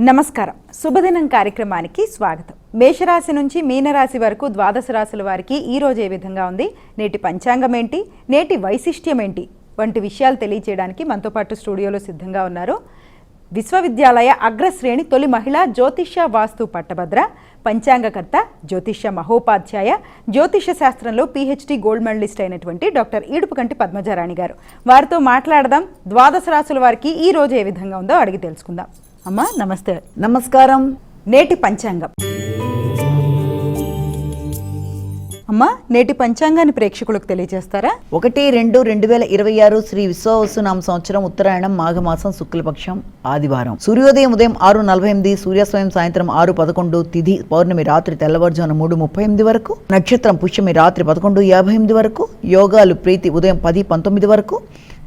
నమస్కారం. శుభదినం కార్యక్రమానికి స్వాగతం. మేషరాశి నుంచి మీనరాశి వరకు ద్వాదశ రాశుల వారికి ఈ రోజు ఏ విధంగా ఉంది, నేటి పంచాంగం ఏంటి, నేటి వైశిష్ట్యం ఏంటి వంటి విషయాలు తెలియజేయడానికి మనతో పాటు స్టూడియోలో సిద్ధంగా ఉన్నారు విశ్వవిద్యాలయ అగ్రశ్రేణి తొలి మహిళా జ్యోతిష్య వాస్తు పట్టభద్ర, పంచాంగకర్త, జ్యోతిష్య మహోపాధ్యాయ, జ్యోతిష్య శాస్త్రంలో PhD గోల్డ్ మెడలిస్ట్ అయినటువంటి డాక్టర్ ఈడుపుకంటి పద్మజారాణి గారు. వారితో మాట్లాడదాం. ద్వాదశ రాశుల వారికి ఈ రోజు ఏ విధంగా ఉందో అడిగి తెలుసుకుందాం. అమ్మా నమస్తే. నమస్కారం. నేటి పంచాంగం. అమ్మా నేటి పంచాంగాన్ని ప్రేక్షకులకు తెలియజేస్తారా? 1-2-2026 శ్రీ విశ్వావసునామ సంవత్సరం ఉత్తరాయణం మాఘమాసం శుక్లపక్షం ఆదివారం. సూర్యోదయం ఉదయం 6:48, సూర్యాస్తమయం సాయంత్రం 6:11, తిథి పౌర్ణమి రాత్రి తెల్లవారుజామున 3:38 వరకు, నక్షత్రం పుష్యమి రాత్రి 11:58 వరకు, యోగాలు ప్రీతి ఉదయం 10:19 వరకు,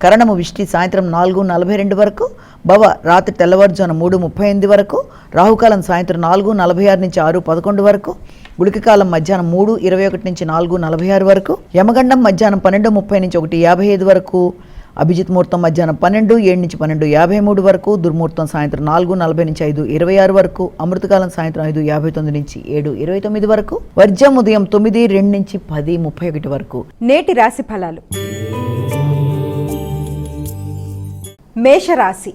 కరణము విష్టి సాయంత్రం 4:42 వరకు, భవ రాత్రి తెల్లవారుజామున 3:38 వరకు, రాహుకాలం సాయంత్రం 4:46 నుంచి 6:11 వరకు, గుళికకాలం మధ్యాహ్నం 3:21 నుంచి 4:46 వరకు, యమగండం మధ్యాహ్నం 12:30 నుంచి 1:55 వరకు, అభిజిత్ ముహూర్తం మధ్యాహ్నం 12:07 నుంచి 12:53 వరకు, దుర్ముహూర్తం సాయంత్రం 4:40 నుంచి 5:26 వరకు, అమృతకాలం సాయంత్రం 5:59 నుంచి 7:29 వరకు, వర్జం ఉదయం 9:02 నుంచి 10:31 వరకు. నేటి రాశి ఫలాలు. మేషరాశి.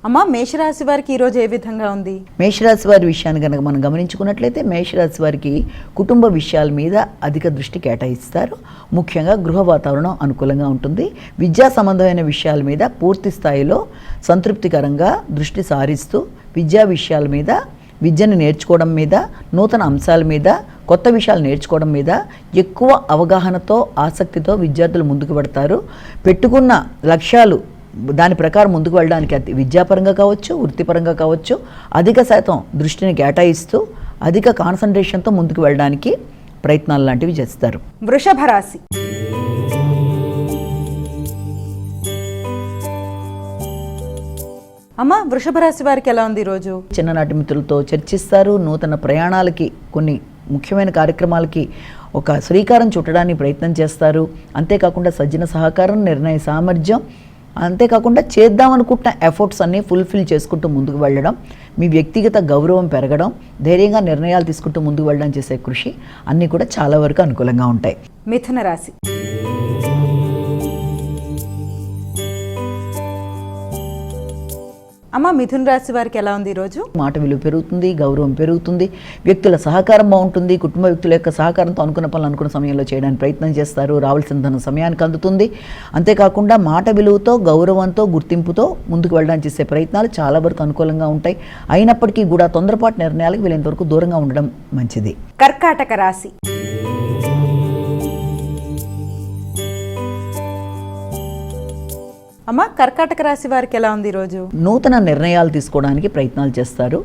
అమ్మా మేషరాశి వారికి ఈరోజు ఏ విధంగా ఉంది? మేషరాశి వారి విషయాన్ని కనుక మనం గమనించుకున్నట్లయితే మేషరాశి వారికి కుటుంబ విషయాల మీద అధిక దృష్టి కేటాయిస్తారు. ముఖ్యంగా గృహ వాతావరణం అనుకూలంగా ఉంటుంది. విద్యా సంబంధమైన విషయాల మీద పూర్తి స్థాయిలో సంతృప్తికరంగా దృష్టి సారిస్తూ విద్యా విషయాల మీద, విద్యను నేర్చుకోవడం మీద, నూతన అంశాల మీద, కొత్త విషయాలు నేర్చుకోవడం మీద ఎక్కువ అవగాహనతో, ఆసక్తితో విద్యార్థులు ముందుకు పెడతారు. పెట్టుకున్న లక్ష్యాలు దాని ప్రకారం ముందుకు వెళ్ళడానికి విద్యాపరంగా కావచ్చు, వృత్తిపరంగా కావచ్చు అధిక శాతం దృష్టిని కేటాయిస్తూ అధిక కాన్సన్ట్రేషన్తో ముందుకు వెళ్ళడానికి ప్రయత్నాలు లాంటివి చేస్తారు. వృషభ రాశి. అమ్మ వృషభ రాశి వారికి ఎలా ఉంది ఈరోజు? చిన్ననాటి మిత్రులతో చర్చిస్తారు. నూతన ప్రయాణాలకి, కొన్ని ముఖ్యమైన కార్యక్రమాలకి ఒక శ్రీకారం చుట్టడానికి ప్రయత్నం చేస్తారు. అంతేకాకుండా సజ్జన సహకారం, నిర్ణయ సామర్థ్యం, అంతేకాకుండా చేద్దామనుకుంటున్న ఎఫర్ట్స్ అన్నీ ఫుల్ఫిల్ చేసుకుంటూ ముందుకు వెళ్ళడం, మీ వ్యక్తిగత గౌరవం పెరగడం, ధైర్యంగా నిర్ణయాలు తీసుకుంటూ ముందుకు వెళ్ళడం చేసే కృషి అన్నీ కూడా చాలా వరకు అనుకూలంగా ఉంటాయి. మిథున రాశి. అమ్మ మిథున రాశి వారికి ఎలా ఉంది ఈరోజు? మాట విలువ పెరుగుతుంది, గౌరవం పెరుగుతుంది, వ్యక్తుల సహకారం బాగుంటుంది. కుటుంబ వ్యక్తుల యొక్క సహకారంతో అనుకున్న పనులు అనుకున్న సమయంలో చేయడానికి ప్రయత్నం చేస్తారు. రావాల్సిన ధనం సమయానికి అందుతుంది. అంతేకాకుండా మాట విలువతో, గౌరవంతో, గుర్తింపుతో ముందుకు వెళ్ళడానికి చేసే ప్రయత్నాలు చాలా వరకు అనుకూలంగా ఉంటాయి. అయినప్పటికీ కూడా తొందరపాటు నిర్ణయాలకు వీలైనంతవరకు దూరంగా ఉండడం మంచిది. కర్కాటక రాశి. అమ్మ కర్కాటక రాశి వారికి ఎలా ఉంది ఈరోజు? నూతన నిర్ణయాలు తీసుకోవడానికి ప్రయత్నాలు చేస్తారు.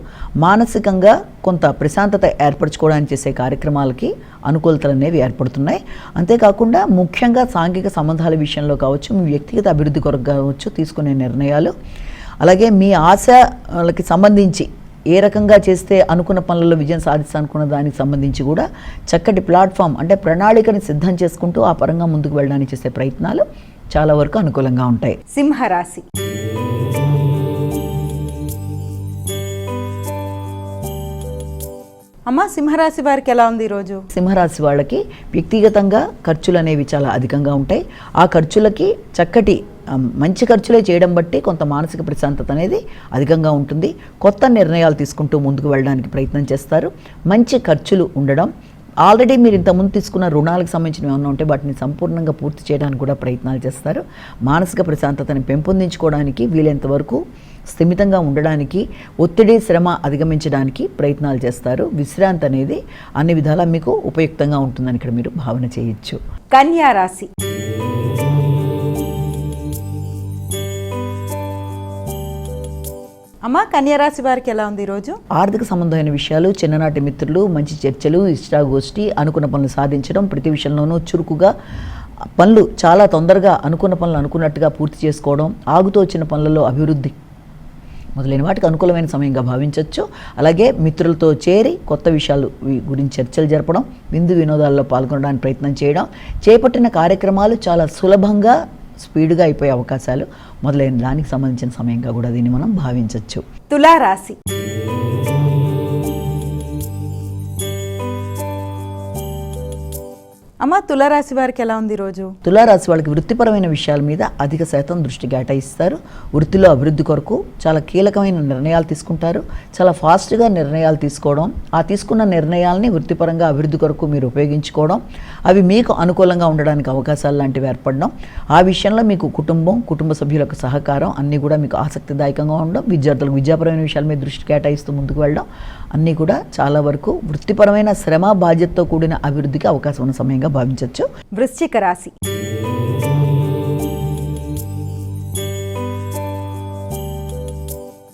మానసికంగా కొంత ప్రశాంతత ఏర్పరచుకోవడానికి చేసే కార్యక్రమాలకి అనుకూలతలు అనేవి ఏర్పడుతున్నాయి. అంతేకాకుండా ముఖ్యంగా సాంఘిక సంబంధాల విషయంలో కావచ్చు, మీ వ్యక్తిగత అభివృద్ధి కొరకు కావచ్చు తీసుకునే నిర్ణయాలు, అలాగే మీ ఆశలకి సంబంధించి ఏ రకంగా చేస్తే అనుకున్న పనులలో విజయం సాధిస్తానుకున్న దానికి సంబంధించి కూడా చక్కటి ప్లాట్ఫామ్ అంటే ప్రణాళికని సిద్ధం చేసుకుంటూ ఆ పరంగా ముందుకు వెళ్ళడానికి చేసే ప్రయత్నాలు చాలా వరకు అనుకూలంగా ఉంటాయి. సింహరాశి. అమ్మ సింహరాశి వారికి ఎలా ఉంది ఈరోజు? సింహరాశి వాళ్ళకి వ్యక్తిగతంగా ఖర్చులు అనేవి చాలా అధికంగా ఉంటాయి. ఆ ఖర్చులకి చక్కటి మంచి ఖర్చులే చేయడం బట్టి కొంత మానసిక ప్రశాంతత అనేది అధికంగా ఉంటుంది. కొత్త నిర్ణయాలు తీసుకుంటూ ముందుకు వెళ్ళడానికి ప్రయత్నం చేస్తారు. మంచి ఖర్చులు ఉండడం, ఆల్రెడీ మీరు ఇంతకుముందు తీసుకున్న రుణాలకు సంబంధించినవి ఏమన్నా ఉంటే వాటిని సంపూర్ణంగా పూర్తి చేయడానికి కూడా ప్రయత్నాలు చేస్తారు. మానసిక ప్రశాంతతని పెంపొందించుకోవడానికి, వీలైనంత వరకు స్థిమితంగా ఉండడానికి, ఒత్తిడి శ్రమ అధిగమించడానికి ప్రయత్నాలు చేస్తారు. విశ్రాంతి అనేది అన్ని విధాలా మీకు ఉపయుక్తంగా ఉంటుందని ఇక్కడ మీరు భావన చేయొచ్చు. కన్యా రాశి. అమ్మ కన్యారాశి వారికి ఎలా ఉంది ఈరోజు? ఆర్థిక సంబంధమైన విషయాలు, చిన్ననాటి మిత్రులు, మంచి చర్చలు, ఇష్టాగోష్ఠి, అనుకున్న పనులు సాధించడం, ప్రతి విషయంలోనూ చురుకుగా పనులు చాలా తొందరగా అనుకున్న పనులు అనుకున్నట్టుగా పూర్తి చేసుకోవడం, ఆగుతూ వచ్చిన పనులలో అభివృద్ధి మొదలైన వాటికి అనుకూలమైన సమయంగా భావించవచ్చు. అలాగే మిత్రులతో చేరి కొత్త విషయాలు గురించి చర్చలు జరపడం, విందు వినోదాల్లో పాల్గొనడానికి ప్రయత్నం చేయడం, చేపట్టిన కార్యక్రమాలు చాలా సులభంగా స్పీడ్గా అయిపోయే అవకాశాలు మొదలైన దానికి సంబంధించిన సమయంగా కూడా దీన్ని మనం భావించవచ్చు. తులారాశి. అమ్మ, తులారాశి వారికి ఎలా ఉంది ఈరోజు? తులారాశి వాళ్ళకి వృత్తిపరమైన విషయాల మీద అధిక శాతం దృష్టి కేటాయిస్తారు. వృత్తిలో అభివృద్ధి కొరకు చాలా కీలకమైన నిర్ణయాలు తీసుకుంటారు. చాలా ఫాస్ట్గా నిర్ణయాలు తీసుకోవడం, ఆ తీసుకున్న నిర్ణయాలని వృత్తిపరంగా అభివృద్ధి కొరకు మీరు ఉపయోగించుకోవడం, అవి మీకు అనుకూలంగా ఉండడానికి అవకాశాలు లాంటివి ఏర్పడడం, ఆ విషయంలో మీకు కుటుంబ సభ్యులకు సహకారం అన్నీ కూడా మీకు ఆసక్తిదాయకంగా ఉండడం, విద్యార్థులకు విద్యాపరమైన విషయాల మీద దృష్టి కేటాయిస్తూ ముందుకు వెళ్ళడం, అన్నీ కూడా చాలా వరకు వృత్తిపరమైన శ్రమ బాధ్యతతో కూడిన అభివృద్ధికి అవకాశం ఉన్న సమయంగా భావించవచ్చు. వృశ్చిక రాశి.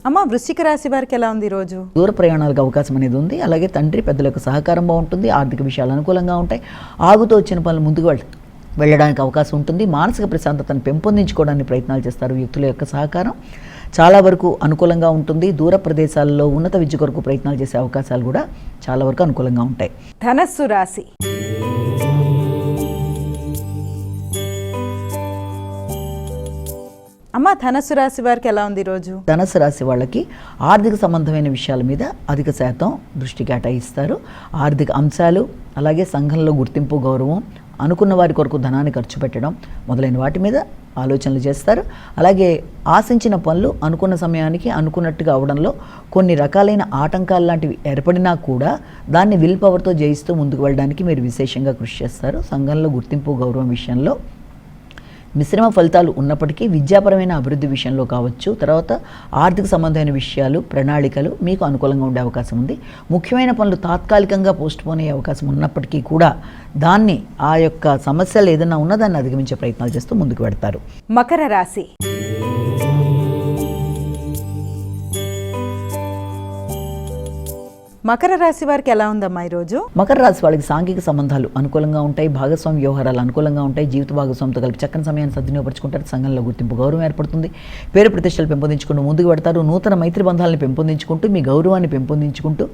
అమ్మ, వృశ్చిక రాశి వారికి ఎలా ఉంది ఈరోజు? దూర ప్రయాణాలకు అవకాశం అనేది ఉంది. అలాగే తండ్రి పెద్దలకు సహకారం బాగుంటుంది. ఆర్థిక విషయాలు అనుకూలంగా ఉంటాయి. ఆగుతూ వచ్చిన పనులు ముందుకు వెళ్ళడానికి అవకాశం ఉంటుంది. మానసిక ప్రశాంతతను పెంపొందించుకోవడానికి ప్రయత్నాలు చేస్తారు. వ్యక్తుల యొక్క సహకారం చాలా వరకు అనుకూలంగా ఉంటుంది. దూర ప్రదేశాల్లో ఉన్నత విద్య కొరకు ప్రయత్నాలు చేసే అవకాశాలు కూడా చాలా వరకు అనుకూలంగా ఉంటాయి. ధనస్సు రాశి. అమ్మ, ధనస్సు రాశి వారికి ఎలా ఉంది ఈరోజు? ధనస్సు రాశి వాళ్ళకి ఆర్థిక సంబంధమైన విషయాల మీద అధిక శాతం దృష్టి కేటాయిస్తారు. ఆర్థిక అంశాలు, అలాగే సంఘంలో గుర్తింపు, గౌరవం, అనుకున్న వారి కొరకు ధనాన్ని ఖర్చు పెట్టడం మొదలైన వాటి మీద ఆలోచనలు చేస్తారు. అలాగే ఆశించిన పనులు అనుకున్న సమయానికి అనుకున్నట్టుగా అవడంలో కొన్ని రకాలైన ఆటంకాలు లాంటివి ఏర్పడినా కూడా దాన్ని విల్ పవర్తో జయిస్తూ ముందుకు వెళ్ళడానికి మీరు విశేషంగా కృషి చేస్తారు. సంఘంలో గుర్తింపు, గౌరవం విషయంలో మిశ్రమ ఫలితాలు ఉన్నప్పటికీ విద్యాపరమైన అభివృద్ధి విషయంలో కావచ్చు, తర్వాత ఆర్థిక సంబంధమైన విషయాలు, ప్రణాళికలు మీకు అనుకూలంగా ఉండే అవకాశం ఉంది. ముఖ్యమైన పనులు తాత్కాలికంగా పోస్ట్ పోన్ అయ్యే అవకాశం ఉన్నప్పటికీ కూడా దాన్ని ఆ యొక్క సమస్యలు ఏదైనా ఉన్నదాన్ని అధిగమించే ప్రయత్నాలు చేస్తూ ముందుకు పెడతారు. మకర రాశి. మకర రాశి వారికి ఎలా ఉందమ్మా ఈరోజు? మకర రాశి వాళ్ళకి సాంఘిక సంబంధాలు అనుకూలంగా ఉంటాయి. భాగస్వామి వ్యవహారాలు అనుకూలంగా ఉంటాయి. జీవిత భాగస్వామితో కలిపి చక్కని సమయాన్ని సద్వినియోగపరుచుకుంటారు. సంఘంలో గుర్తింపు, గౌరవం ఏర్పడుతుంది. పేరు ప్రతిష్టలు పెంపొందించుకుంటూ ముందుకు పెడతారు. నూతన మైత్రి బంధాలను పెంపొందించుకుంటూ మీ గౌరవాన్ని పెంపొందించుకుంటూ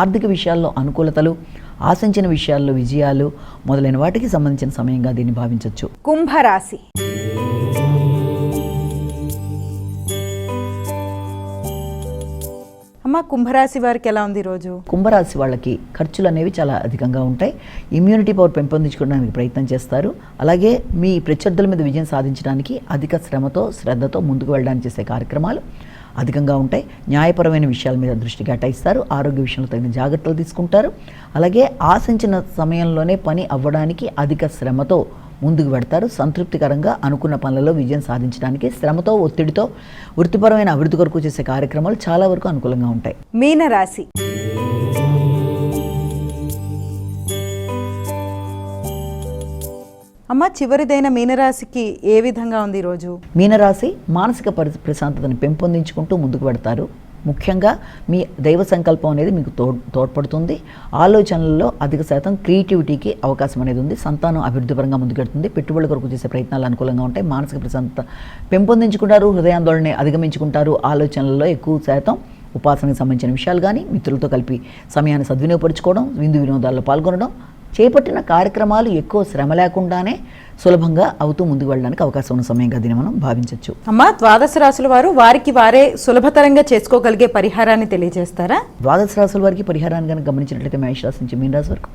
ఆర్థిక విషయాల్లో అనుకూలతలు, ఆశించిన విషయాల్లో విజయాలు మొదలైన వాటికి సంబంధించిన సమయంగా దీన్ని భావించవచ్చు. కుంభరాశి. అమ్మ, కుంభరాశి వారికి ఎలా ఉంది ఈరోజు? కుంభరాశి వాళ్ళకి ఖర్చులు అనేవి చాలా అధికంగా ఉంటాయి. ఇమ్యూనిటీ పవర్ పెంపొందించుకోవడానికి ప్రయత్నం చేస్తారు. అలాగే మీ ప్రత్యర్థుల మీద విజయం సాధించడానికి అధిక శ్రద్ధతో ముందుకు వెళ్ళడానికి చేసే కార్యక్రమాలు అధికంగా ఉంటాయి. న్యాయపరమైన విషయాల మీద దృష్టి కేటాయిస్తారు. ఆరోగ్య విషయంలో తగిన జాగ్రత్తలు తీసుకుంటారు. అలాగే ఆశించిన సమయంలోనే పని అవ్వడానికి అధిక శ్రమతో ముందుకు పెడతారు. సంతృప్తికరంగా అనుకున్న పనులలో విజయం సాధించడానికి శ్రమతో, ఒత్తిడితో వృత్తిపరమైన అభివృద్ధి కొరకు చేసే కార్యక్రమాలు చాలా వరకు అనుకూలంగా ఉంటాయి. మీనరాశి. అమ్మ, చివరిదైన మీనరాశికి ఏ విధంగా ఉంది ఈరోజు? మీనరాశి మానసిక ప్రశాంతతను పెంపొందించుకుంటూ ముందుకు పెడతారు. ముఖ్యంగా మీ దైవ సంకల్పం అనేది మీకు తోడ్పడుతుంది. ఆలోచనల్లో అధిక శాతం క్రియేటివిటీకి అవకాశం అనేది ఉంది. సంతానం అభివృద్ధి పరంగా ముందుకెడుతుంది. పెట్టుబడుల కొరకు చేసే ప్రయత్నాలు అనుకూలంగా ఉంటాయి. మానసిక ప్రశాంతత పెంపొందించుకుంటారు. హృదయాందోళన అధిగమించుకుంటారు. ఆలోచనల్లో ఎక్కువ శాతం ఉపాసనకు సంబంధించిన విషయాలు కానీ, మిత్రులతో కలిపి సమయాన్ని సద్వినియోగపరుచుకోవడం, విందు వినోదాల్లో పాల్గొనడం, చేపట్టిన కార్యక్రమాలు ఎక్కువ శ్రమ లేకుండానే సులభంగా అవుతూ ముందుకు వెళ్ళడానికి అవకాశం ఉన్న సమయంగా దీన్ని మనం భావించవచ్చు. అమ్మ, ద్వాదశ రాశుల వారికి వారే సులభతరంగా చేసుకోగలిగే పరిహారాన్ని తెలియజేస్తారా? ద్వాదశ రాశుల వారికి పరిహారాన్ని కనుక గమనించినట్లయితే మేష రాశి నుంచి మీన రాశి వరకు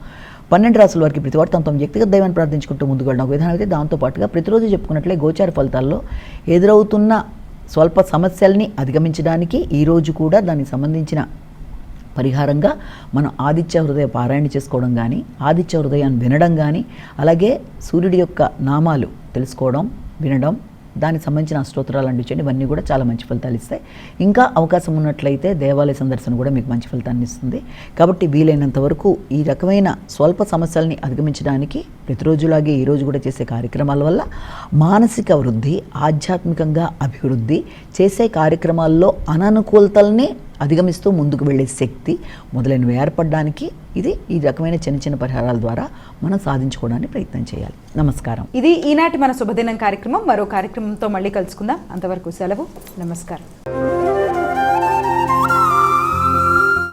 12 రాశుల వారికి ప్రతి వారు తమ వ్యక్తిగత దైవాన్ని ప్రార్థించుకుంటూ ముందుకు వెళ్ళడం ఒక విధానం అయితే, దాంతోపాటుగా ప్రతిరోజు చెప్పుకున్నట్లే గోచార ఫలితాల్లో ఎదురవుతున్న స్వల్ప సమస్యల్ని అధిగమించడానికి ఈరోజు కూడా దానికి సంబంధించిన పరిహారంగా మనం ఆదిత్య హృదయ పారాయణ చేసుకోవడం కానీ, ఆదిత్య హృదయాన్ని వినడం కానీ, అలాగే సూర్యుడి యొక్క నామాలు తెలుసుకోవడం, వినడం, దానికి సంబంధించిన స్తోత్రాలు అందించండి. ఇవన్నీ కూడా చాలా మంచి ఫలితాలు ఇస్తాయి. ఇంకా అవకాశం ఉన్నట్లయితే దేవాలయ సందర్శన కూడా మీకు మంచి ఫలితాన్ని ఇస్తుంది. కాబట్టి వీలైనంత వరకు ఈ రకమైన స్వల్ప సమస్యల్ని అధిగమించడానికి ప్రతిరోజులాగే ఈరోజు కూడా చేసే కార్యక్రమాల వల్ల మానసిక వృద్ధి, ఆధ్యాత్మికంగా అభివృద్ధి, చేసే కార్యక్రమాల్లో అననుకూలతల్ని అధిగమిస్తూ ముందుకు వెళ్ళే శక్తి మొదలైనవి ఏర్పడడానికి ఈ రకమైన చిన్న పరిహారాల ద్వారా మనం సాధించుకోవడానికి ప్రయత్నం చేయాలి. నమస్కారం. ఇది ఈనాటి మన శుభదినం కార్యక్రమం. మరో కార్యక్రమంతో మళ్ళీ కలుసుకుందాం. అంతవరకు సెలవు. నమస్కారం.